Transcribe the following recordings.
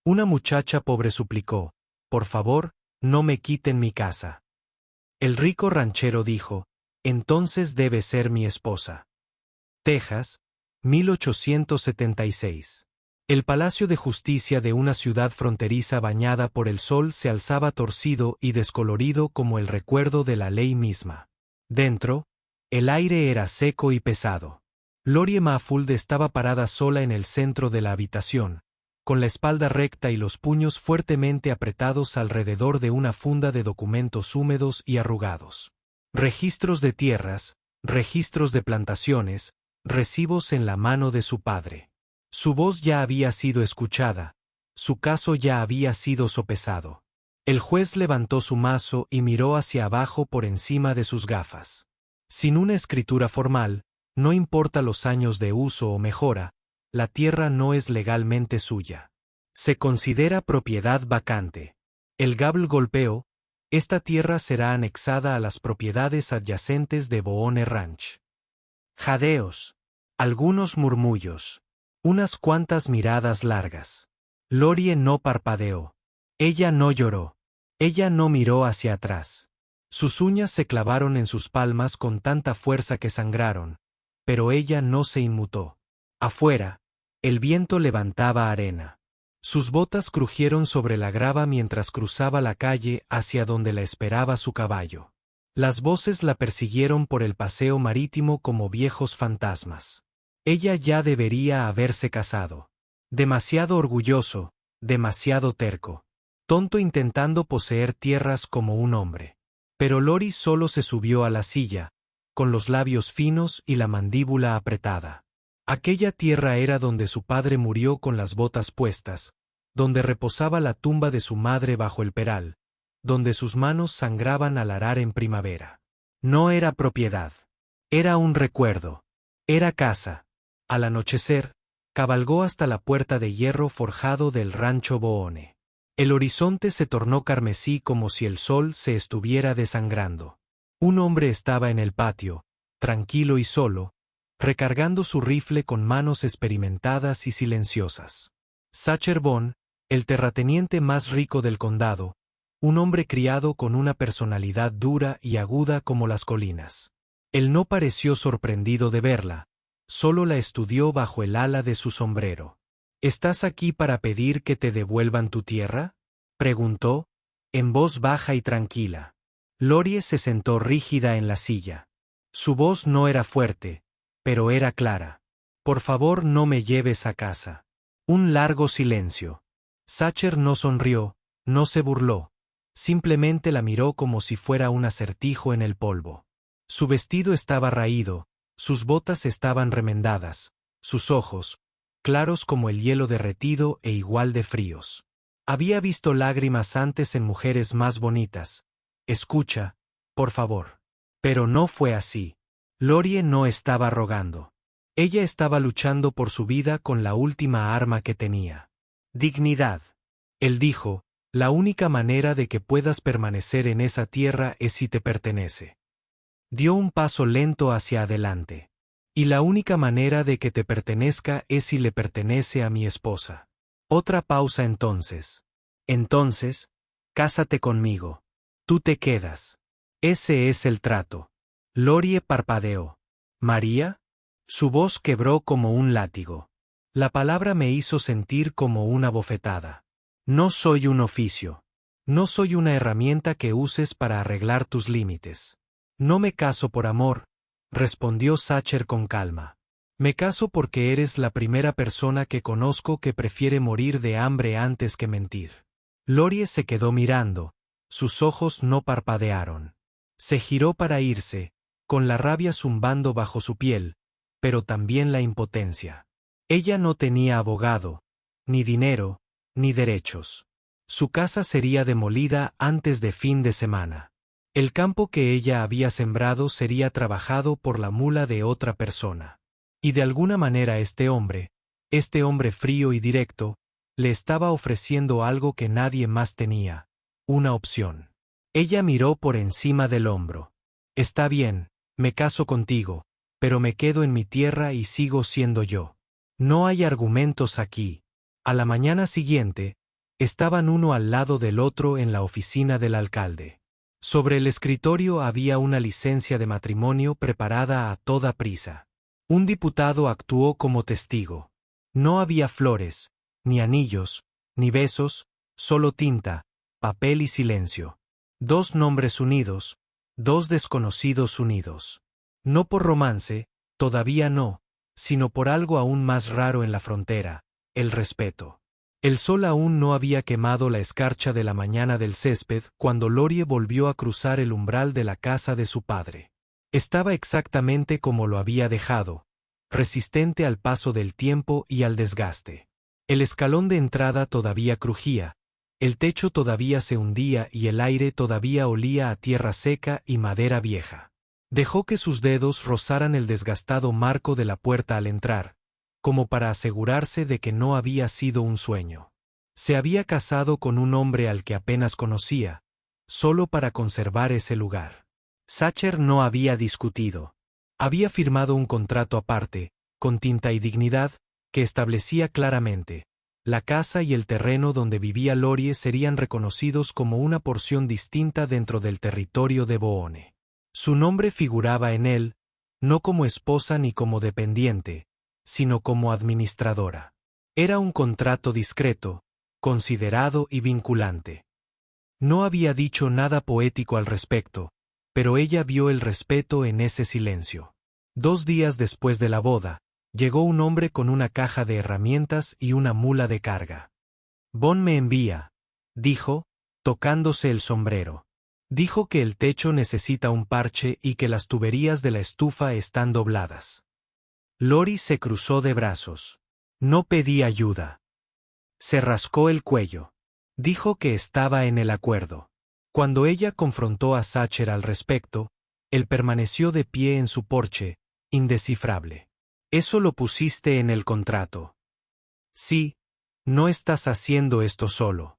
Una muchacha pobre suplicó: «Por favor, no me quiten mi casa». El rico ranchero dijo: «Entonces debe ser mi esposa». Texas, 1876. El Palacio de Justicia de una ciudad fronteriza bañada por el sol se alzaba torcido y descolorido como el recuerdo de la ley misma. Dentro, el aire era seco y pesado. Lori Mahfoud estaba parada sola en el centro de la habitación, con la espalda recta y los puños fuertemente apretados alrededor de una funda de documentos húmedos y arrugados. Registros de tierras, registros de plantaciones, recibos en la mano de su padre. Su voz ya había sido escuchada, su caso ya había sido sopesado. El juez levantó su mazo y miró hacia abajo por encima de sus gafas. Sin una escritura formal, no importa los años de uso o mejora, la tierra no es legalmente suya. Se considera propiedad vacante. El gavel golpeó: «Esta tierra será anexada a las propiedades adyacentes de Boone Ranch». Jadeos. Algunos murmullos. Unas cuantas miradas largas. Lori no parpadeó. Ella no lloró. Ella no miró hacia atrás. Sus uñas se clavaron en sus palmas con tanta fuerza que sangraron, pero ella no se inmutó. Afuera, el viento levantaba arena. Sus botas crujieron sobre la grava mientras cruzaba la calle hacia donde la esperaba su caballo. Las voces la persiguieron por el paseo marítimo como viejos fantasmas. Ella ya debería haberse casado. Demasiado orgulloso, demasiado terco. Tonto intentando poseer tierras como un hombre. Pero Lori solo se subió a la silla, con los labios finos y la mandíbula apretada. Aquella tierra era donde su padre murió con las botas puestas, donde reposaba la tumba de su madre bajo el peral, donde sus manos sangraban al arar en primavera. No era propiedad. Era un recuerdo. Era casa. Al anochecer, cabalgó hasta la puerta de hierro forjado del rancho Boone. El horizonte se tornó carmesí como si el sol se estuviera desangrando. Un hombre estaba en el patio, tranquilo y solo, recargando su rifle con manos experimentadas y silenciosas. Sacher Bond, el terrateniente más rico del condado, un hombre criado con una personalidad dura y aguda como las colinas. Él no pareció sorprendido de verla, solo la estudió bajo el ala de su sombrero. «¿Estás aquí para pedir que te devuelvan tu tierra?», preguntó, en voz baja y tranquila. Lori se sentó rígida en la silla. Su voz no era fuerte, pero era clara. «Por favor, no me lleves a casa». Un largo silencio. Sacher no sonrió, no se burló. Simplemente la miró como si fuera un acertijo en el polvo. Su vestido estaba raído, sus botas estaban remendadas, sus ojos, claros como el hielo derretido e igual de fríos. Había visto lágrimas antes en mujeres más bonitas. «Escucha, por favor». Pero no fue así. Lori no estaba rogando. Ella estaba luchando por su vida con la última arma que tenía. Dignidad. Él dijo: «La única manera de que puedas permanecer en esa tierra es si te pertenece». Dio un paso lento hacia adelante. «Y la única manera de que te pertenezca es si le pertenece a mi esposa». Otra pausa entonces. «Entonces, cásate conmigo. Tú te quedas. Ese es el trato». Lori parpadeó. «¿María?». Su voz quebró como un látigo. La palabra me hizo sentir como una bofetada. «No soy un oficio. No soy una herramienta que uses para arreglar tus límites. No me caso por amor», respondió Sacher con calma. «Me caso porque eres la primera persona que conozco que prefiere morir de hambre antes que mentir». Lori se quedó mirando, sus ojos no parpadearon. Se giró para irse, con la rabia zumbando bajo su piel, pero también la impotencia. Ella no tenía abogado, ni dinero, ni derechos. Su casa sería demolida antes de fin de semana. El campo que ella había sembrado sería trabajado por la mula de otra persona. Y de alguna manera este hombre frío y directo, le estaba ofreciendo algo que nadie más tenía, una opción. Ella miró por encima del hombro. «Está bien, me caso contigo, pero me quedo en mi tierra y sigo siendo yo. No hay argumentos aquí». A la mañana siguiente, Estaban uno al lado del otro en la oficina del alcalde. Sobre el escritorio había una licencia de matrimonio preparada a toda prisa. Un diputado actuó como testigo. No había flores, ni anillos, ni besos, solo tinta, papel y silencio. Dos nombres unidos, dos desconocidos unidos. No por romance, todavía no, sino por algo aún más raro en la frontera, el respeto. El sol aún no había quemado la escarcha de la mañana del césped cuando Lorie volvió a cruzar el umbral de la casa de su padre. Estaba exactamente como lo había dejado, resistente al paso del tiempo y al desgaste. El escalón de entrada todavía crujía, el techo todavía se hundía y el aire todavía olía a tierra seca y madera vieja. Dejó que sus dedos rozaran el desgastado marco de la puerta al entrar, como para asegurarse de que no había sido un sueño. Se había casado con un hombre al que apenas conocía, solo para conservar ese lugar. Sacher no había discutido. Había firmado un contrato aparte, con tinta y dignidad, que establecía claramente: la casa y el terreno donde vivía Lorie serían reconocidos como una porción distinta dentro del territorio de Boone. Su nombre figuraba en él, no como esposa ni como dependiente, sino como administradora. Era un contrato discreto, considerado y vinculante. No había dicho nada poético al respecto, pero ella vio el respeto en ese silencio. 2 días después de la boda, llegó un hombre con una caja de herramientas y una mula de carga. «Bon me envía», dijo, tocándose el sombrero. Dijo que el techo necesita un parche y que las tuberías de la estufa están dobladas. Lorie se cruzó de brazos. No pedí ayuda. Se rascó el cuello. Dijo que estaba en el acuerdo. Cuando ella confrontó a Sacher al respecto, él permaneció de pie en su porche, indescifrable. «Eso lo pusiste en el contrato». «Sí, no estás haciendo esto solo».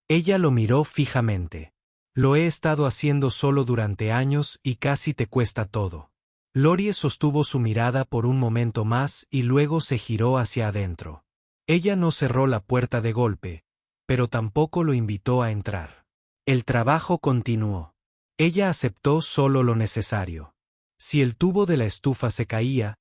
Ella lo miró fijamente. «Lo he estado haciendo solo durante años y casi te cuesta todo». Lorie sostuvo su mirada por un momento más y luego se giró hacia adentro. Ella no cerró la puerta de golpe, pero tampoco lo invitó a entrar. El trabajo continuó. Ella aceptó solo lo necesario. Si el tubo de la estufa se caía,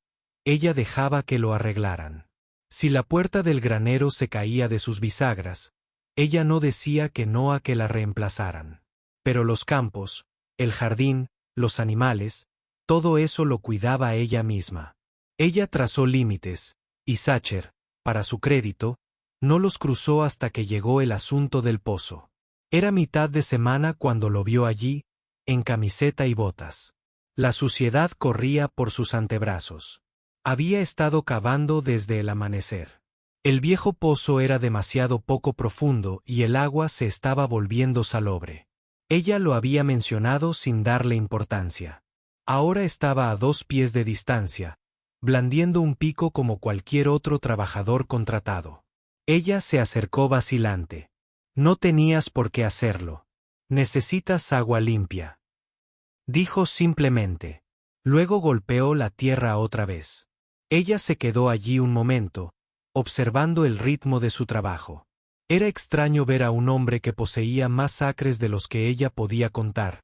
ella dejaba que lo arreglaran. Si la puerta del granero se caía de sus bisagras, ella no decía que no a que la reemplazaran. Pero los campos, el jardín, los animales, todo eso lo cuidaba ella misma. Ella trazó límites, y Sacher, para su crédito, no los cruzó hasta que llegó el asunto del pozo. Era mitad de semana cuando lo vio allí, en camiseta y botas. La suciedad corría por sus antebrazos. Había estado cavando desde el amanecer. El viejo pozo era demasiado poco profundo y el agua se estaba volviendo salobre. Ella lo había mencionado sin darle importancia. Ahora estaba a 2 pies de distancia, blandiendo un pico como cualquier otro trabajador contratado. Ella se acercó vacilante. «No tenías por qué hacerlo. Necesitas agua limpia», dijo simplemente. Luego golpeó la tierra otra vez. Ella se quedó allí un momento, observando el ritmo de su trabajo. Era extraño ver a un hombre que poseía más acres de los que ella podía contar,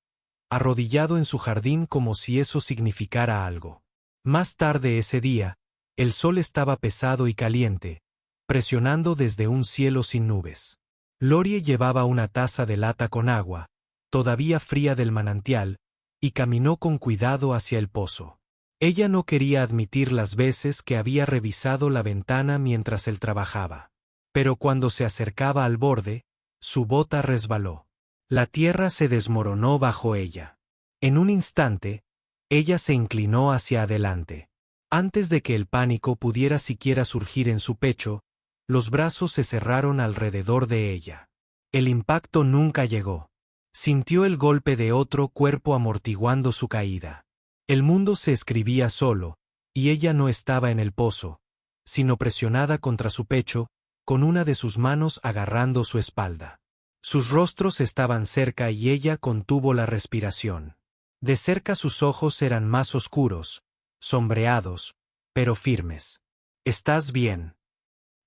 arrodillado en su jardín como si eso significara algo. Más tarde ese día, el sol estaba pesado y caliente, presionando desde un cielo sin nubes. Lorie llevaba una taza de lata con agua, todavía fría del manantial, y caminó con cuidado hacia el pozo. Ella no quería admitir las veces que había revisado la ventana mientras él trabajaba. Pero cuando se acercaba al borde, su bota resbaló. La tierra se desmoronó bajo ella. En un instante, ella se inclinó hacia adelante. Antes de que el pánico pudiera siquiera surgir en su pecho, los brazos se cerraron alrededor de ella. El impacto nunca llegó. Sintió el golpe de otro cuerpo amortiguando su caída. El mundo se escribía solo, y ella no estaba en el pozo, sino presionada contra su pecho, con una de sus manos agarrando su espalda. Sus rostros estaban cerca y ella contuvo la respiración. De cerca sus ojos eran más oscuros, sombreados, pero firmes. «¿Estás bien?»,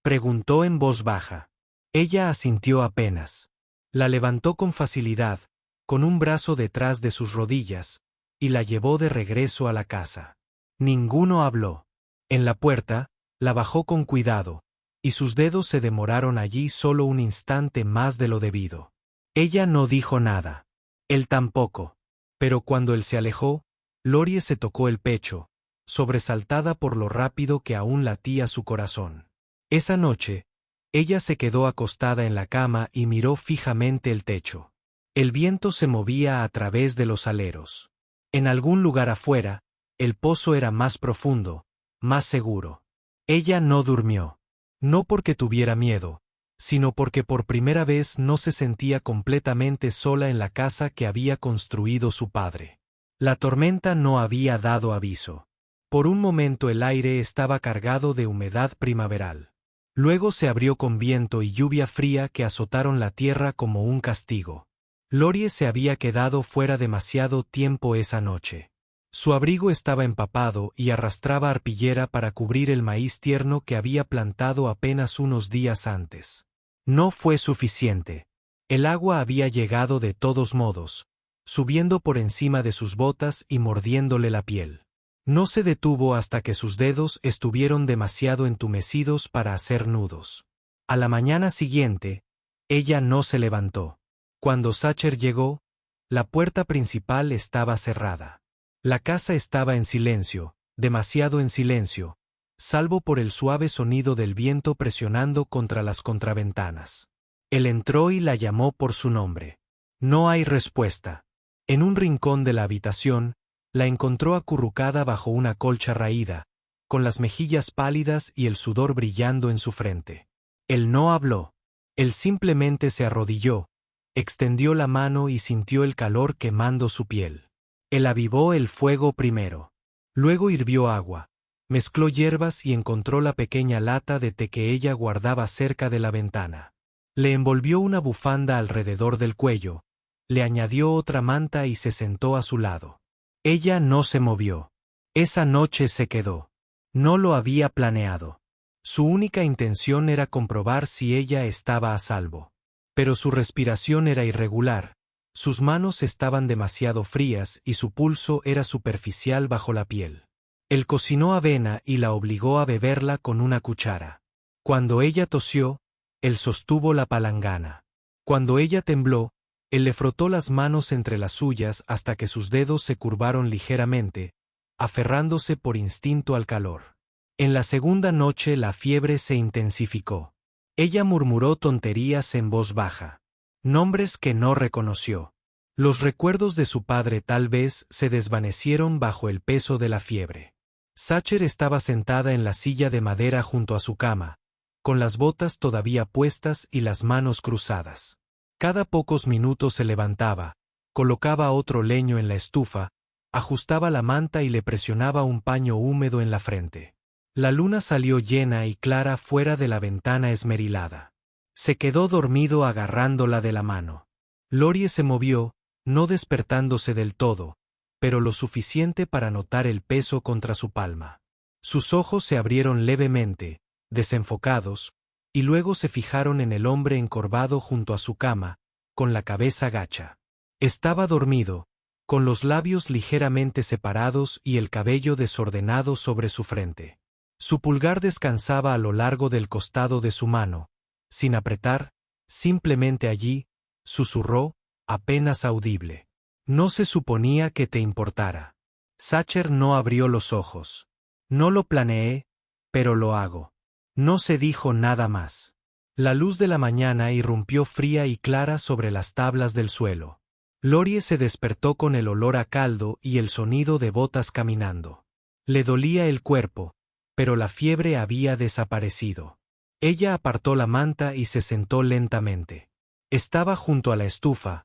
preguntó en voz baja. Ella asintió apenas. La levantó con facilidad, con un brazo detrás de sus rodillas, y la llevó de regreso a la casa. Ninguno habló. En la puerta, la bajó con cuidado, y sus dedos se demoraron allí solo un instante más de lo debido. Ella no dijo nada. Él tampoco. Pero cuando él se alejó, Lorie se tocó el pecho, sobresaltada por lo rápido que aún latía su corazón. Esa noche, ella se quedó acostada en la cama y miró fijamente el techo. El viento se movía a través de los aleros. En algún lugar afuera, el pozo era más profundo, más seguro. Ella no durmió. No porque tuviera miedo, sino porque por primera vez no se sentía completamente sola en la casa que había construido su padre. La tormenta no había dado aviso. Por un momento el aire estaba cargado de humedad primaveral. Luego se abrió con viento y lluvia fría que azotaron la tierra como un castigo. Lorie se había quedado fuera demasiado tiempo esa noche. Su abrigo estaba empapado y arrastraba arpillera para cubrir el maíz tierno que había plantado apenas unos días antes. No fue suficiente. El agua había llegado de todos modos, subiendo por encima de sus botas y mordiéndole la piel. No se detuvo hasta que sus dedos estuvieron demasiado entumecidos para hacer nudos. A la mañana siguiente, ella no se levantó. Cuando Sacher llegó, la puerta principal estaba cerrada. La casa estaba en silencio, demasiado en silencio, salvo por el suave sonido del viento presionando contra las contraventanas. Él entró y la llamó por su nombre. No hay respuesta. En un rincón de la habitación, la encontró acurrucada bajo una colcha raída, con las mejillas pálidas y el sudor brillando en su frente. Él no habló. Él simplemente se arrodilló, extendió la mano y sintió el calor quemando su piel. Él avivó el fuego primero. Luego hirvió agua, mezcló hierbas y encontró la pequeña lata de té que ella guardaba cerca de la ventana. Le envolvió una bufanda alrededor del cuello, le añadió otra manta y se sentó a su lado. Ella no se movió. Esa noche se quedó. No lo había planeado. Su única intención era comprobar si ella estaba a salvo. Pero su respiración era irregular, sus manos estaban demasiado frías y su pulso era superficial bajo la piel. Él cocinó avena y la obligó a beberla con una cuchara. Cuando ella tosió, él sostuvo la palangana. Cuando ella tembló, él le frotó las manos entre las suyas hasta que sus dedos se curvaron ligeramente, aferrándose por instinto al calor. En la segunda noche la fiebre se intensificó. Ella murmuró tonterías en voz baja. Nombres que no reconoció. Los recuerdos de su padre tal vez se desvanecieron bajo el peso de la fiebre. Sacher estaba sentada en la silla de madera junto a su cama, con las botas todavía puestas y las manos cruzadas. Cada pocos minutos se levantaba, colocaba otro leño en la estufa, ajustaba la manta y le presionaba un paño húmedo en la frente. La luna salió llena y clara fuera de la ventana esmerilada. Se quedó dormido agarrándola de la mano. Lorie se movió, no despertándose del todo, pero lo suficiente para notar el peso contra su palma. Sus ojos se abrieron levemente, desenfocados, y luego se fijaron en el hombre encorvado junto a su cama, con la cabeza gacha. Estaba dormido, con los labios ligeramente separados y el cabello desordenado sobre su frente. Su pulgar descansaba a lo largo del costado de su mano, sin apretar, simplemente allí, susurró, apenas audible. No se suponía que te importara. Sacher no abrió los ojos. No lo planeé, pero lo hago. No se dijo nada más. La luz de la mañana irrumpió fría y clara sobre las tablas del suelo. Lorie se despertó con el olor a caldo y el sonido de botas caminando. Le dolía el cuerpo, pero la fiebre había desaparecido. Ella apartó la manta y se sentó lentamente. Estaba junto a la estufa,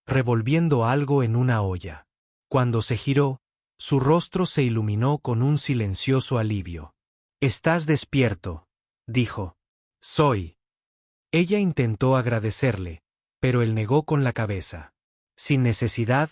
revolviendo algo en una olla. Cuando se giró, su rostro se iluminó con un silencioso alivio. «Estás despierto», dijo. «Soy». Ella intentó agradecerle, pero él negó con la cabeza. «Sin necesidad,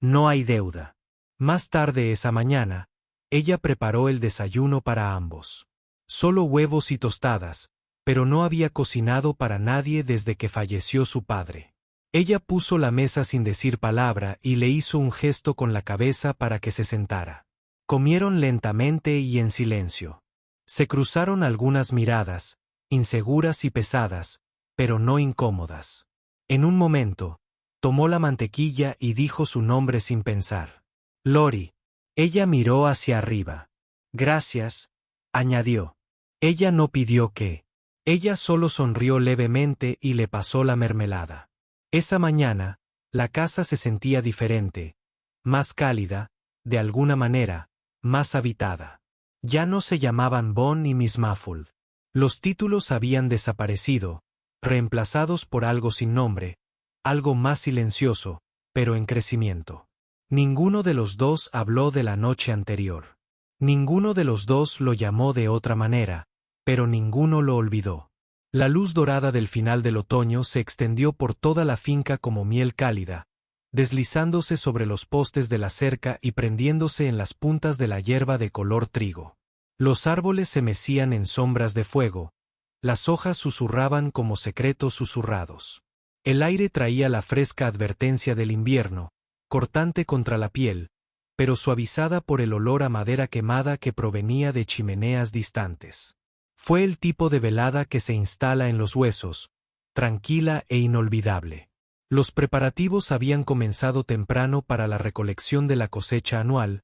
no hay deuda». Más tarde esa mañana, ella preparó el desayuno para ambos. Solo huevos y tostadas, pero no había cocinado para nadie desde que falleció su padre. Ella puso la mesa sin decir palabra y le hizo un gesto con la cabeza para que se sentara. Comieron lentamente y en silencio. Se cruzaron algunas miradas, inseguras y pesadas, pero no incómodas. En un momento, tomó la mantequilla y dijo su nombre sin pensar. Lori. Ella miró hacia arriba. Gracias, añadió. Ella no pidió qué. Ella solo sonrió levemente y le pasó la mermelada. Esa mañana, la casa se sentía diferente, más cálida, de alguna manera, más habitada. Ya no se llamaban Bon y Miss Muffled. Los títulos habían desaparecido, reemplazados por algo sin nombre, algo más silencioso, pero en crecimiento. Ninguno de los dos habló de la noche anterior. Ninguno de los dos lo llamó de otra manera, pero ninguno lo olvidó. La luz dorada del final del otoño se extendió por toda la finca como miel cálida, deslizándose sobre los postes de la cerca y prendiéndose en las puntas de la hierba de color trigo. Los árboles se mecían en sombras de fuego, las hojas susurraban como secretos susurrados. El aire traía la fresca advertencia del invierno, cortante contra la piel, pero suavizada por el olor a madera quemada que provenía de chimeneas distantes. Fue el tipo de velada que se instala en los huesos, tranquila e inolvidable. Los preparativos habían comenzado temprano para la recolección de la cosecha anual,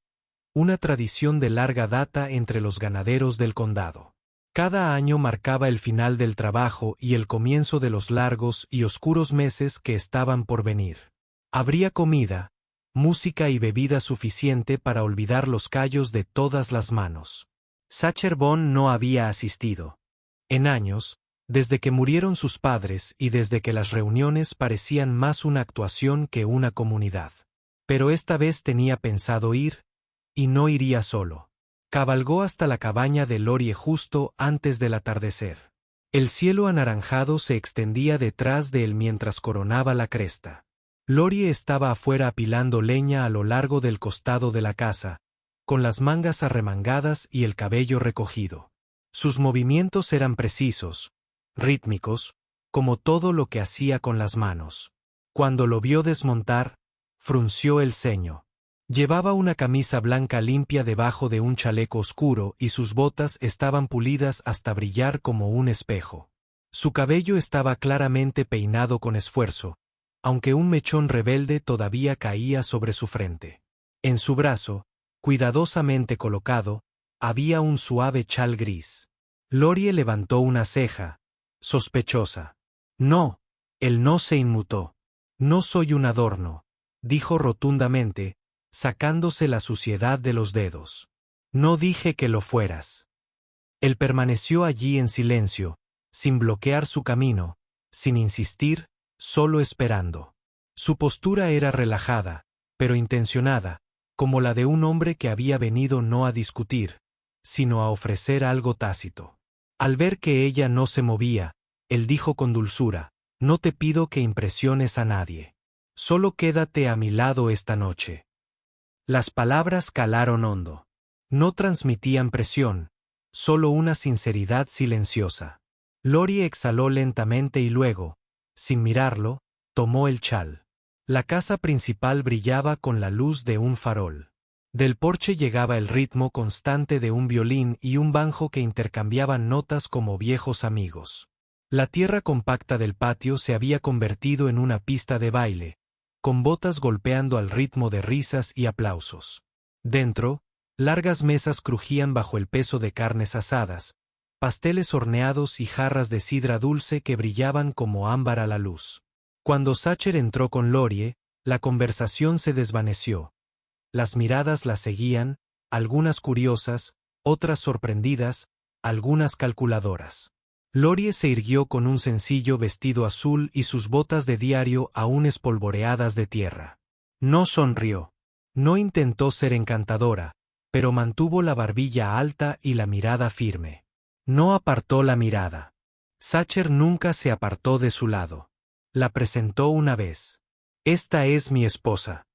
una tradición de larga data entre los ganaderos del condado. Cada año marcaba el final del trabajo y el comienzo de los largos y oscuros meses que estaban por venir. Habría comida, música y bebida suficiente para olvidar los callos de todas las manos. Sacher Bon no había asistido. En años, desde que murieron sus padres y desde que las reuniones parecían más una actuación que una comunidad. Pero esta vez tenía pensado ir, y no iría solo. Cabalgó hasta la cabaña de Lorie justo antes del atardecer. El cielo anaranjado se extendía detrás de él mientras coronaba la cresta. Lorie estaba afuera apilando leña a lo largo del costado de la casa, con las mangas arremangadas y el cabello recogido. Sus movimientos eran precisos, rítmicos, como todo lo que hacía con las manos. Cuando lo vio desmontar, frunció el ceño. Llevaba una camisa blanca limpia debajo de un chaleco oscuro y sus botas estaban pulidas hasta brillar como un espejo. Su cabello estaba claramente peinado con esfuerzo, aunque un mechón rebelde todavía caía sobre su frente. En su brazo, cuidadosamente colocado, había un suave chal gris. Lorie levantó una ceja, sospechosa. No, él no se inmutó. No soy un adorno, dijo rotundamente, sacándose la suciedad de los dedos. No dije que lo fueras. Él permaneció allí en silencio, sin bloquear su camino, sin insistir, solo esperando. Su postura era relajada, pero intencionada, como la de un hombre que había venido no a discutir, sino a ofrecer algo tácito. Al ver que ella no se movía, él dijo con dulzura, no te pido que impresiones a nadie. Solo quédate a mi lado esta noche. Las palabras calaron hondo. No transmitían presión, solo una sinceridad silenciosa. Lorie exhaló lentamente y luego, sin mirarlo, tomó el chal. La casa principal brillaba con la luz de un farol. Del porche llegaba el ritmo constante de un violín y un banjo que intercambiaban notas como viejos amigos. La tierra compacta del patio se había convertido en una pista de baile, con botas golpeando al ritmo de risas y aplausos. Dentro, largas mesas crujían bajo el peso de carnes asadas, pasteles horneados y jarras de sidra dulce que brillaban como ámbar a la luz. Cuando Sacher entró con Lorie, la conversación se desvaneció. Las miradas la seguían, algunas curiosas, otras sorprendidas, algunas calculadoras. Lorie se irguió con un sencillo vestido azul y sus botas de diario aún espolvoreadas de tierra. No sonrió. No intentó ser encantadora, pero mantuvo la barbilla alta y la mirada firme. No apartó la mirada. Sacher nunca se apartó de su lado. La presentó una vez. Esta es mi esposa.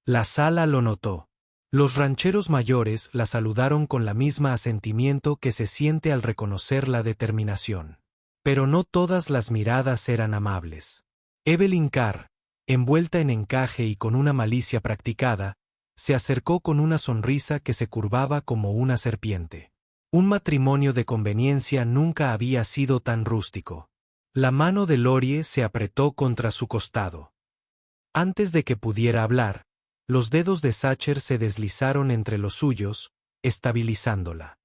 La sala lo notó. Los rancheros mayores la saludaron con la misma asentimiento que se siente al reconocer la determinación. Pero no todas las miradas eran amables. Evelyn Carr, envuelta en encaje y con una malicia practicada, se acercó con una sonrisa que se curvaba como una serpiente. Un matrimonio de conveniencia nunca había sido tan rústico. La mano de Lorie se apretó contra su costado. Antes de que pudiera hablar, los dedos de Sacher se deslizaron entre los suyos, estabilizándola.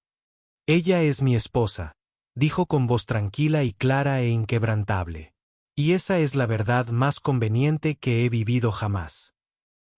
«Ella es mi esposa», dijo con voz tranquila y clara e inquebrantable. «Y esa es la verdad más conveniente que he vivido jamás».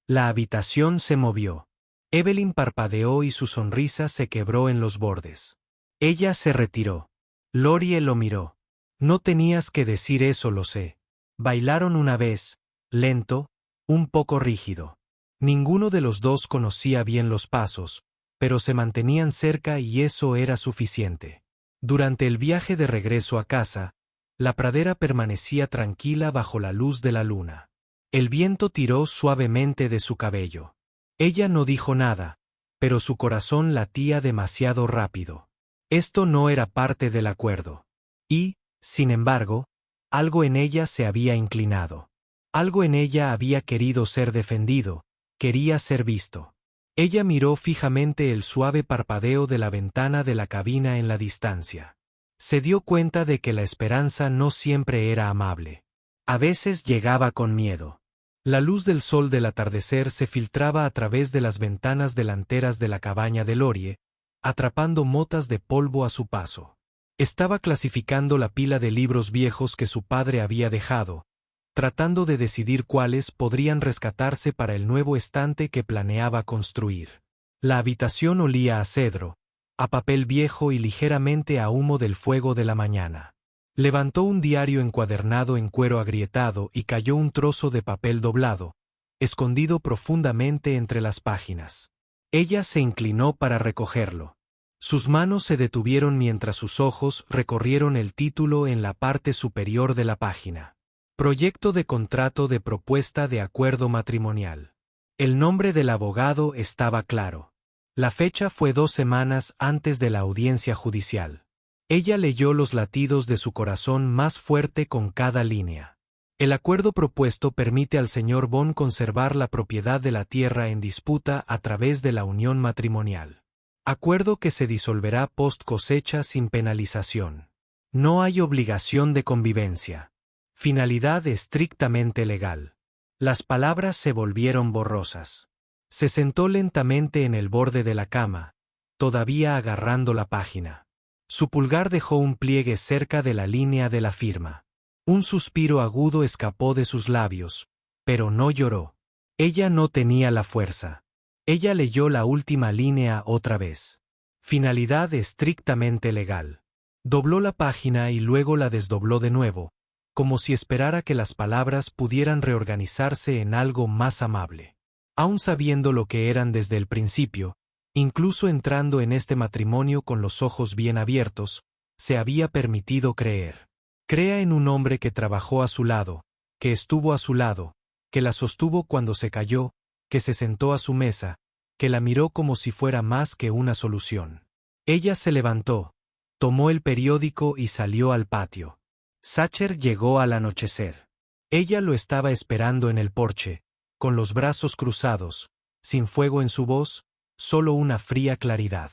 La habitación se movió. Evelyn parpadeó y su sonrisa se quebró en los bordes. Ella se retiró. Lorie lo miró. «No tenías que decir eso, lo sé». Bailaron una vez, lento, un poco rígido. Ninguno de los dos conocía bien los pasos, pero se mantenían cerca y eso era suficiente. Durante el viaje de regreso a casa, la pradera permanecía tranquila bajo la luz de la luna. El viento tiró suavemente de su cabello. Ella no dijo nada, pero su corazón latía demasiado rápido. Esto no era parte del acuerdo. Y, sin embargo, algo en ella se había inclinado. Algo en ella había querido ser defendido, quería ser visto. Ella miró fijamente el suave parpadeo de la ventana de la cabina en la distancia. Se dio cuenta de que la esperanza no siempre era amable. A veces llegaba con miedo. La luz del sol del atardecer se filtraba a través de las ventanas delanteras de la cabaña de Lorie, atrapando motas de polvo a su paso. Estaba clasificando la pila de libros viejos que su padre había dejado, tratando de decidir cuáles podrían rescatarse para el nuevo estante que planeaba construir. La habitación olía a cedro, a papel viejo y ligeramente a humo del fuego de la mañana. Levantó un diario encuadernado en cuero agrietado y cayó un trozo de papel doblado, escondido profundamente entre las páginas. Ella se inclinó para recogerlo. Sus manos se detuvieron mientras sus ojos recorrieron el título en la parte superior de la página. Proyecto de contrato de propuesta de acuerdo matrimonial. El nombre del abogado estaba claro. La fecha fue 2 semanas antes de la audiencia judicial. Ella leyó los latidos de su corazón más fuerte con cada línea. El acuerdo propuesto permite al señor Bond conservar la propiedad de la tierra en disputa a través de la unión matrimonial. Acuerdo que se disolverá post cosecha sin penalización. No hay obligación de convivencia. Finalidad estrictamente legal. Las palabras se volvieron borrosas. Se sentó lentamente en el borde de la cama, todavía agarrando la página. Su pulgar dejó un pliegue cerca de la línea de la firma. Un suspiro agudo escapó de sus labios, pero no lloró. Ella no tenía la fuerza. Ella leyó la última línea otra vez. Finalidad estrictamente legal. Dobló la página y luego la desdobló de nuevo, como si esperara que las palabras pudieran reorganizarse en algo más amable. Aun sabiendo lo que eran desde el principio, incluso entrando en este matrimonio con los ojos bien abiertos, se había permitido creer. Crea en un hombre que trabajó a su lado, que estuvo a su lado, que la sostuvo cuando se cayó, que se sentó a su mesa, que la miró como si fuera más que una solución. Ella se levantó, tomó el periódico y salió al patio. Sacher llegó al anochecer. Ella lo estaba esperando en el porche, con los brazos cruzados, sin fuego en su voz, solo una fría claridad.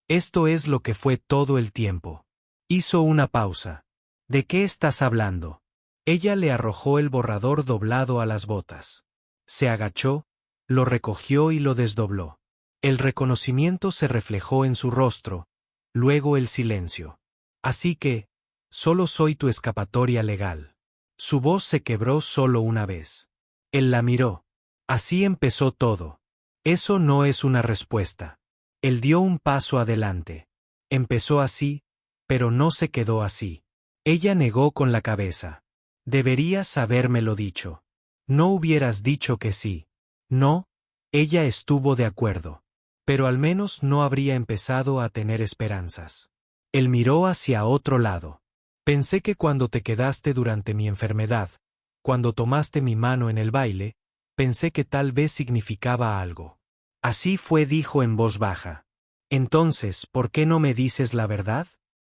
Esto es lo que fue todo el tiempo. Hizo una pausa. ¿De qué estás hablando? Ella le arrojó el borrador doblado a las botas. Se agachó, lo recogió y lo desdobló. El reconocimiento se reflejó en su rostro, luego el silencio. Así que, solo soy tu escapatoria legal. Su voz se quebró solo una vez. Él la miró. Así empezó todo. Eso no es una respuesta. Él dio un paso adelante. Empezó así, pero no se quedó así. Ella negó con la cabeza. Deberías habérmelo dicho. No hubieras dicho que sí. No, ella estuvo de acuerdo. Pero al menos no habría empezado a tener esperanzas. Él miró hacia otro lado. Pensé que cuando te quedaste durante mi enfermedad, cuando tomaste mi mano en el baile, pensé que tal vez significaba algo. Así fue, dijo en voz baja. Entonces, ¿por qué no me dices la verdad?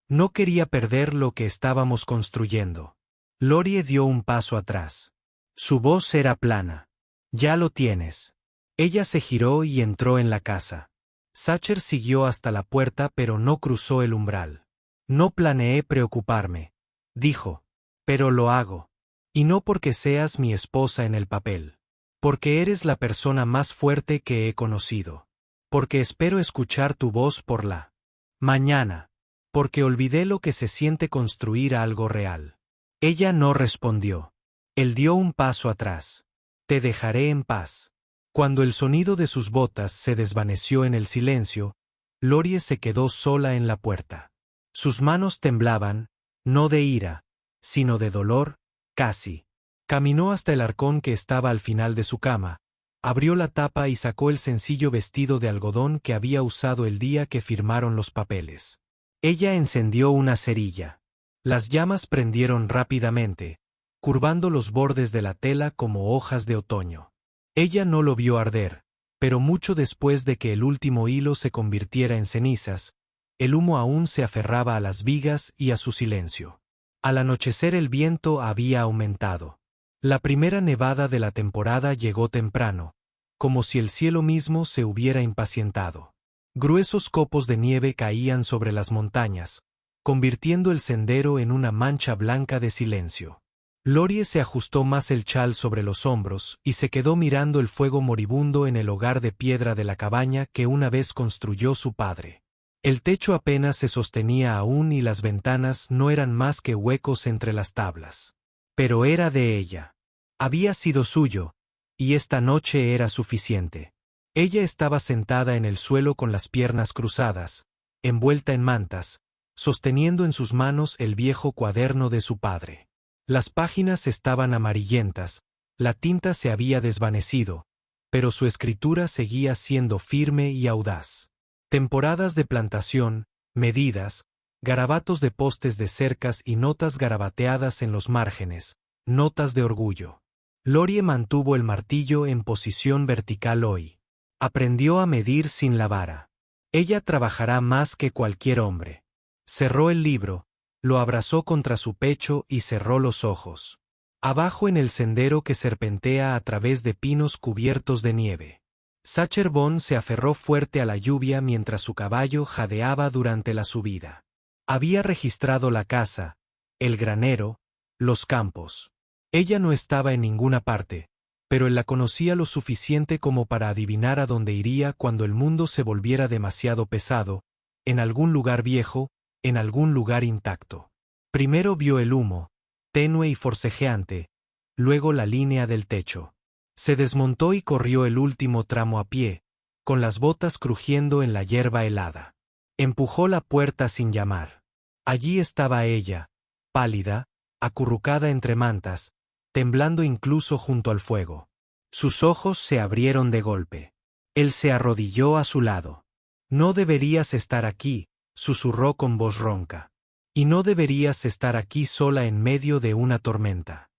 No quería perder lo que estábamos construyendo. Lorie dio un paso atrás. Su voz era plana. Ya lo tienes. Ella se giró y entró en la casa. Sacher siguió hasta la puerta pero no cruzó el umbral. No planeé preocuparme, dijo. Pero lo hago. Y no porque seas mi esposa en el papel. Porque eres la persona más fuerte que he conocido. Porque espero escuchar tu voz por la mañana. Porque olvidé lo que se siente construir algo real. Ella no respondió. Él dio un paso atrás. Te dejaré en paz. Cuando el sonido de sus botas se desvaneció en el silencio, Lorie se quedó sola en la puerta. Sus manos temblaban, no de ira, sino de dolor, casi. Caminó hasta el arcón que estaba al final de su cama, abrió la tapa y sacó el sencillo vestido de algodón que había usado el día que firmaron los papeles. Ella encendió una cerilla. Las llamas prendieron rápidamente, curvando los bordes de la tela como hojas de otoño. Ella no lo vio arder, pero mucho después de que el último hilo se convirtiera en cenizas, el humo aún se aferraba a las vigas y a su silencio. Al anochecer el viento había aumentado. La primera nevada de la temporada llegó temprano, como si el cielo mismo se hubiera impacientado. Gruesos copos de nieve caían sobre las montañas, convirtiendo el sendero en una mancha blanca de silencio. Lorie se ajustó más el chal sobre los hombros y se quedó mirando el fuego moribundo en el hogar de piedra de la cabaña que una vez construyó su padre. El techo apenas se sostenía aún y las ventanas no eran más que huecos entre las tablas. Pero era de ella. Había sido suyo, y esta noche era suficiente. Ella estaba sentada en el suelo con las piernas cruzadas, envuelta en mantas, sosteniendo en sus manos el viejo cuaderno de su padre. Las páginas estaban amarillentas, la tinta se había desvanecido, pero su escritura seguía siendo firme y audaz. Temporadas de plantación, medidas, garabatos de postes de cercas y notas garabateadas en los márgenes, notas de orgullo. Lorie mantuvo el martillo en posición vertical hoy. Aprendió a medir sin la vara. Ella trabajará más que cualquier hombre. Cerró el libro, lo abrazó contra su pecho y cerró los ojos. Abajo en el sendero que serpentea a través de pinos cubiertos de nieve. Sacher Bond se aferró fuerte a la lluvia mientras su caballo jadeaba durante la subida. Había registrado la casa, el granero, los campos. Ella no estaba en ninguna parte, pero él la conocía lo suficiente como para adivinar a dónde iría cuando el mundo se volviera demasiado pesado, en algún lugar viejo, en algún lugar intacto. Primero vio el humo, tenue y forcejeante, luego la línea del techo. Se desmontó y corrió el último tramo a pie, con las botas crujiendo en la hierba helada. Empujó la puerta sin llamar. Allí estaba ella, pálida, acurrucada entre mantas, temblando incluso junto al fuego. Sus ojos se abrieron de golpe. Él se arrodilló a su lado. No deberías estar aquí, susurró con voz ronca. Y no deberías estar aquí sola en medio de una tormenta.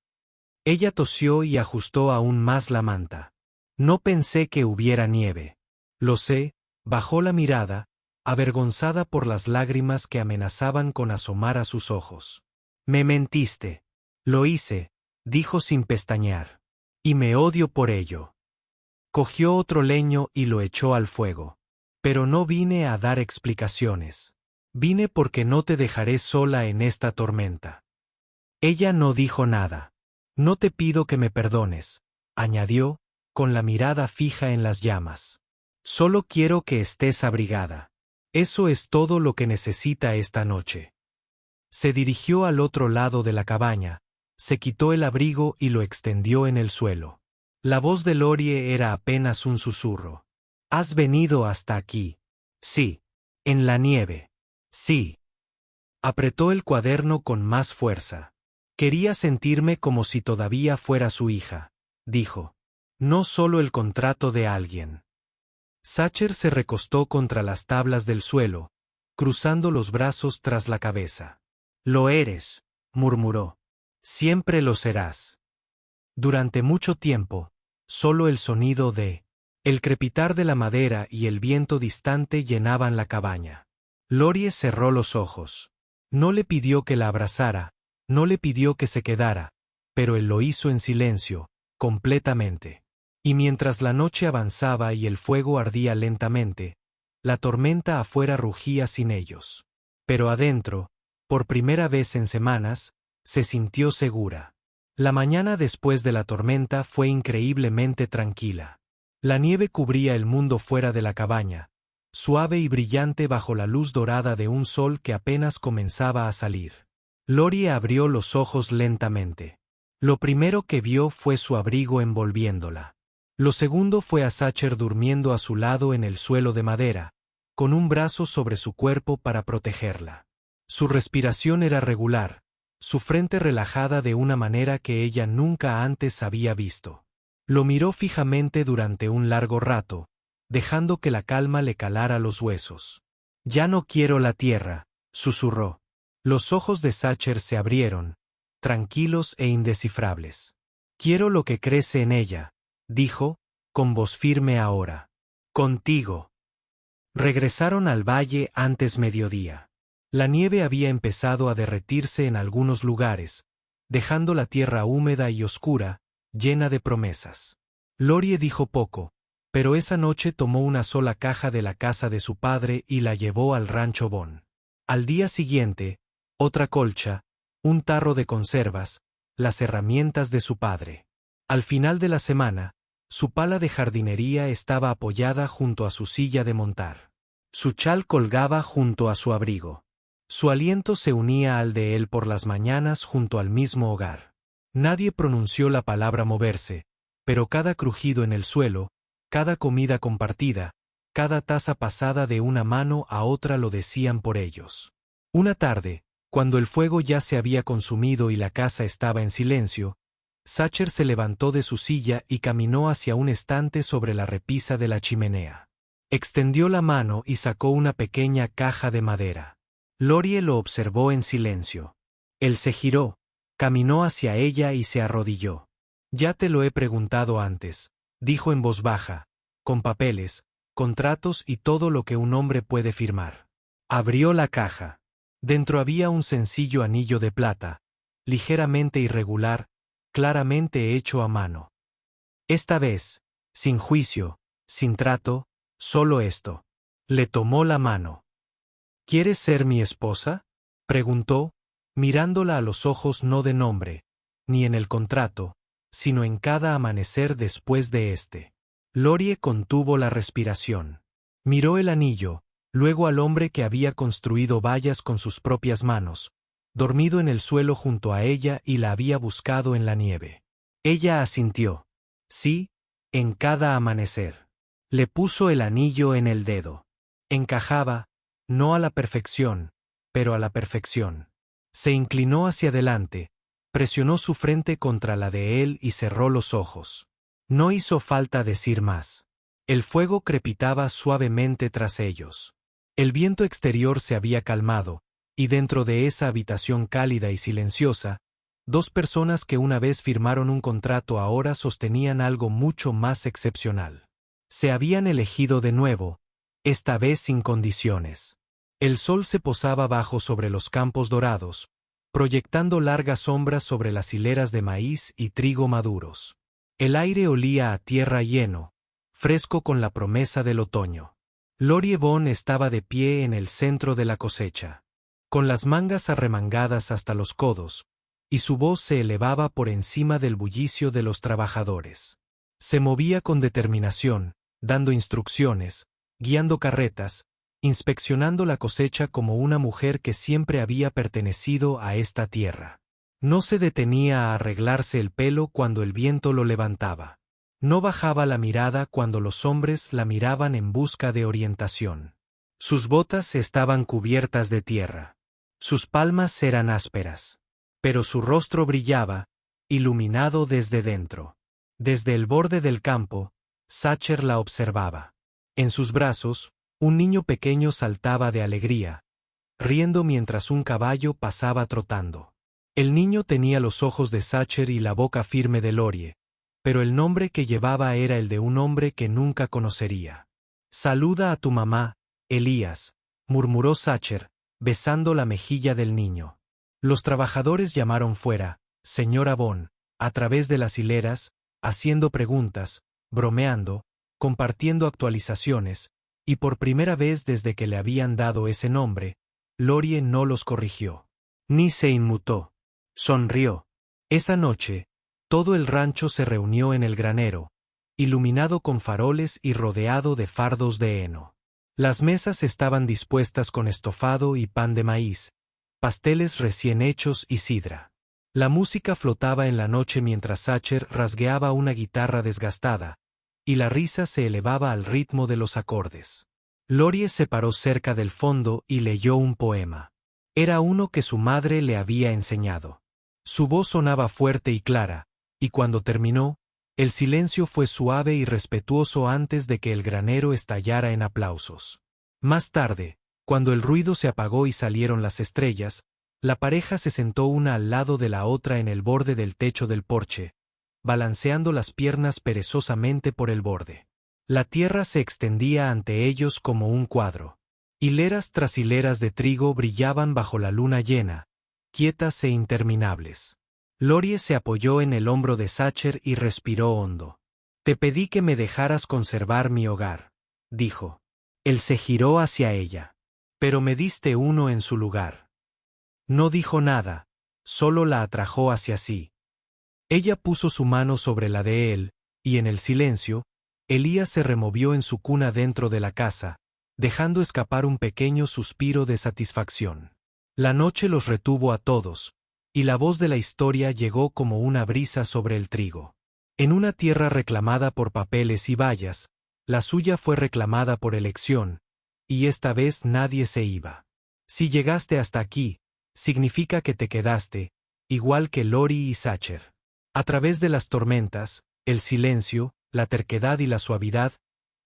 Ella tosió y ajustó aún más la manta. No pensé que hubiera nieve. Lo sé, bajó la mirada, avergonzada por las lágrimas que amenazaban con asomar a sus ojos. Me mentiste. Lo hice, dijo sin pestañear. Y me odio por ello. Cogió otro leño y lo echó al fuego. Pero no vine a dar explicaciones. Vine porque no te dejaré sola en esta tormenta. Ella no dijo nada. No te pido que me perdones, añadió, con la mirada fija en las llamas. Solo quiero que estés abrigada. Eso es todo lo que necesita esta noche. Se dirigió al otro lado de la cabaña, se quitó el abrigo y lo extendió en el suelo. La voz de Lorie era apenas un susurro. ¿Has venido hasta aquí? Sí. En la nieve. Sí. Apretó el cuaderno con más fuerza. Quería sentirme como si todavía fuera su hija, dijo. No solo el contrato de alguien. Sacher se recostó contra las tablas del suelo, cruzando los brazos tras la cabeza. Lo eres, murmuró. Siempre lo serás. Durante mucho tiempo, solo el sonido el crepitar de la madera y el viento distante llenaban la cabaña. Lorie cerró los ojos. No le pidió que la abrazara, no le pidió que se quedara, pero él lo hizo en silencio, completamente. Y mientras la noche avanzaba y el fuego ardía lentamente, la tormenta afuera rugía sin ellos. Pero adentro, por primera vez en semanas, se sintió segura. La mañana después de la tormenta fue increíblemente tranquila. La nieve cubría el mundo fuera de la cabaña, suave y brillante bajo la luz dorada de un sol que apenas comenzaba a salir. Lorie abrió los ojos lentamente. Lo primero que vio fue su abrigo envolviéndola. Lo segundo fue a Sacher durmiendo a su lado en el suelo de madera, con un brazo sobre su cuerpo para protegerla. Su respiración era regular, su frente relajada de una manera que ella nunca antes había visto. Lo miró fijamente durante un largo rato, dejando que la calma le calara los huesos. «Ya no quiero la tierra», susurró. Los ojos de Sacher se abrieron, tranquilos e indescifrables. «Quiero lo que crece en ella», dijo, con voz firme ahora. «Contigo». Regresaron al valle antes mediodía. La nieve había empezado a derretirse en algunos lugares, dejando la tierra húmeda y oscura, llena de promesas. Lorie dijo poco, pero esa noche tomó una sola caja de la casa de su padre y la llevó al rancho Bon. Al día siguiente, otra colcha, un tarro de conservas, las herramientas de su padre. Al final de la semana, su pala de jardinería estaba apoyada junto a su silla de montar. Su chal colgaba junto a su abrigo. Su aliento se unía al de él por las mañanas junto al mismo hogar. Nadie pronunció la palabra moverse, pero cada crujido en el suelo, cada comida compartida, cada taza pasada de una mano a otra lo decían por ellos. Una tarde, cuando el fuego ya se había consumido y la casa estaba en silencio, Sacher se levantó de su silla y caminó hacia un estante sobre la repisa de la chimenea. Extendió la mano y sacó una pequeña caja de madera. Lorie lo observó en silencio. Él se giró, caminó hacia ella y se arrodilló. «Ya te lo he preguntado antes», dijo en voz baja, «con papeles, contratos y todo lo que un hombre puede firmar». Abrió la caja. Dentro había un sencillo anillo de plata, ligeramente irregular, claramente hecho a mano. Esta vez, sin juicio, sin trato, solo esto. Le tomó la mano. «¿Quieres ser mi esposa?», preguntó, mirándola a los ojos no de nombre, ni en el contrato, sino en cada amanecer después de este. Lorie contuvo la respiración. Miró el anillo, luego al hombre que había construido vallas con sus propias manos, dormido en el suelo junto a ella y la había buscado en la nieve. Ella asintió. Sí, en cada amanecer. Le puso el anillo en el dedo. Encajaba, no a la perfección, pero a la perfección. Se inclinó hacia adelante, presionó su frente contra la de él y cerró los ojos. No hizo falta decir más. El fuego crepitaba suavemente tras ellos. El viento exterior se había calmado, y dentro de esa habitación cálida y silenciosa, dos personas que una vez firmaron un contrato ahora sostenían algo mucho más excepcional. Se habían elegido de nuevo, esta vez sin condiciones. El sol se posaba bajo sobre los campos dorados, proyectando largas sombras sobre las hileras de maíz y trigo maduros. El aire olía a tierra lleno, fresco con la promesa del otoño. Lorie Bon estaba de pie en el centro de la cosecha, con las mangas arremangadas hasta los codos, y su voz se elevaba por encima del bullicio de los trabajadores. Se movía con determinación, dando instrucciones, guiando carretas, inspeccionando la cosecha como una mujer que siempre había pertenecido a esta tierra. No se detenía a arreglarse el pelo cuando el viento lo levantaba. No bajaba la mirada cuando los hombres la miraban en busca de orientación. Sus botas estaban cubiertas de tierra. Sus palmas eran ásperas. Pero su rostro brillaba, iluminado desde dentro. Desde el borde del campo, Sacher la observaba. En sus brazos, un niño pequeño saltaba de alegría, riendo mientras un caballo pasaba trotando. El niño tenía los ojos de Sacher y la boca firme de Lorie, pero el nombre que llevaba era el de un hombre que nunca conocería. «Saluda a tu mamá, Elías», murmuró Sacher, besando la mejilla del niño. Los trabajadores llamaron fuera, señora Bond, a través de las hileras, haciendo preguntas, bromeando, compartiendo actualizaciones, y por primera vez desde que le habían dado ese nombre, Lorie no los corrigió. Ni se inmutó. Sonrió. Esa noche, todo el rancho se reunió en el granero, iluminado con faroles y rodeado de fardos de heno. Las mesas estaban dispuestas con estofado y pan de maíz, pasteles recién hechos y sidra. La música flotaba en la noche mientras Sacher rasgueaba una guitarra desgastada, y la risa se elevaba al ritmo de los acordes. Lorie se paró cerca del fondo y leyó un poema. Era uno que su madre le había enseñado. Su voz sonaba fuerte y clara, y cuando terminó, el silencio fue suave y respetuoso antes de que el granero estallara en aplausos. Más tarde, cuando el ruido se apagó y salieron las estrellas, la pareja se sentó una al lado de la otra en el borde del techo del porche, balanceando las piernas perezosamente por el borde. La tierra se extendía ante ellos como un cuadro. Hileras tras hileras de trigo brillaban bajo la luna llena, quietas e interminables. Lorie se apoyó en el hombro de Sacher y respiró hondo. «Te pedí que me dejaras conservar mi hogar», dijo. Él se giró hacia ella. «Pero me diste uno en su lugar». No dijo nada, solo la atrajo hacia sí. Ella puso su mano sobre la de él, y en el silencio, Elías se removió en su cuna dentro de la casa, dejando escapar un pequeño suspiro de satisfacción. La noche los retuvo a todos, y la voz de la historia llegó como una brisa sobre el trigo. En una tierra reclamada por papeles y vallas, la suya fue reclamada por elección, y esta vez nadie se iba. Si llegaste hasta aquí, significa que te quedaste, igual que Lorie y Sacher. A través de las tormentas, el silencio, la terquedad y la suavidad,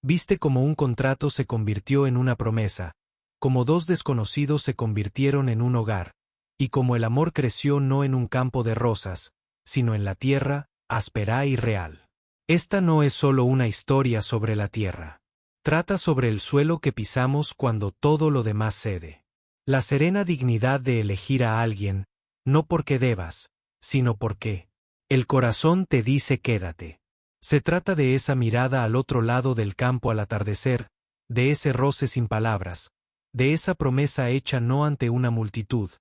viste como un contrato se convirtió en una promesa, como dos desconocidos se convirtieron en un hogar, y como el amor creció no en un campo de rosas, sino en la tierra, áspera y real. Esta no es solo una historia sobre la tierra. Trata sobre el suelo que pisamos cuando todo lo demás cede. La serena dignidad de elegir a alguien, no porque debas, sino porque el corazón te dice quédate. Se trata de esa mirada al otro lado del campo al atardecer, de ese roce sin palabras, de esa promesa hecha no ante una multitud,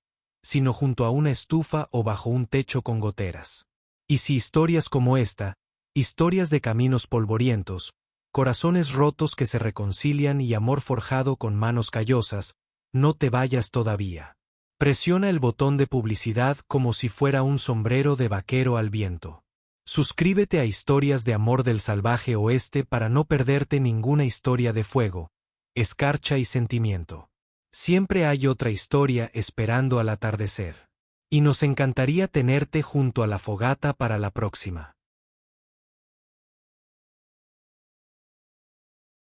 sino junto a una estufa o bajo un techo con goteras. Y si historias como esta, historias de caminos polvorientos, corazones rotos que se reconcilian y amor forjado con manos callosas, no te vayas todavía. Presiona el botón de publicidad como si fuera un sombrero de vaquero al viento. Suscríbete a Historias de Amor del Salvaje Oeste para no perderte ninguna historia de fuego, escarcha y sentimiento. Siempre hay otra historia esperando al atardecer. Y nos encantaría tenerte junto a la fogata para la próxima.